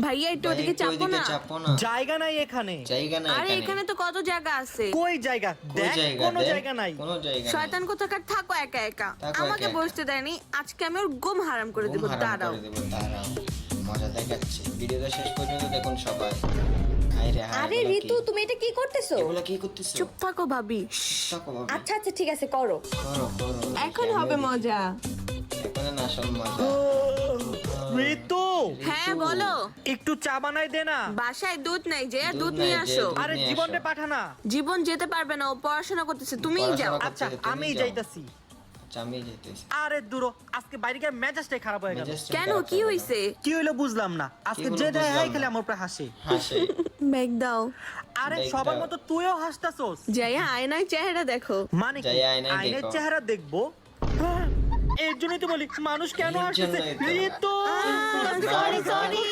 ভাইয়া একটু ওদিকে চাপো না। জায়গা নাই এখানে। আরে এখানে তো কত জায়গা আছে। কই জায়গা? দেখ কোনো জায়গা নাই। শয়তান কোথাকার, থাকো একা একা। আমাকে বসতে দেয়নি, আজকে আমি ওর ঘুম হারাম করে দেব। দাঁড়াও, মজা দেখাচ্ছি, ভিডিওটা শেষ পর্যন্ত দেখুন সবাই। আরে ঋতু, তুমি এটা কি করতেছো? এগুলা কি করতেছো? চুপ থাকো ভাবি। থাকো ভাবি। আচ্ছা আচ্ছা ঠিক আছে, করো। করো, করো। এখন হবে মজা। এখন না আসল মজা। ঋতু, হ্যাঁ বলো। একটু চা বানাই দে না। বাসায় দুধ নাই, যে দুধ দুধ নাই, নিয়ে যে আসো। দুধ আরে নিয়ে জীবনে আসো। পাঠা না। জীবন যেতে পারবে না, ও পড়াশোনা করতেছে, তুমিই যাও। পড়াশোনা আচ্ছা করতে, তুমি আমি যাও। যাইতাছি। আচ্ছা, আমি যেতেছি। আরে দূর, আজকে বাইরে গিয়ে মেজাজটাই খারাপ হয়ে গেল। মেজাজটা কেন, খারাপ কি হয়ে গেল। হইছে? কি হইলো বুঝলাম না। আজকে হলো যে দেয় বুঝলাম খালি না। আমার উপরে হাসে। হাসে। ব্যাগ দাও। আরে দেখ সবার দাও। মতো তুইও হাসতাছস। যাইয়া আয়নায় চেহারা দেখো। মানে কি? যাই আয়নায় আয়নের দেখো। চেহারা দেখবো? হ্যাঁ, এর জন্যই তো বলি মানুষ কেন এর হাসতেছে। জন্যই তো। ঋতু সরি সরি।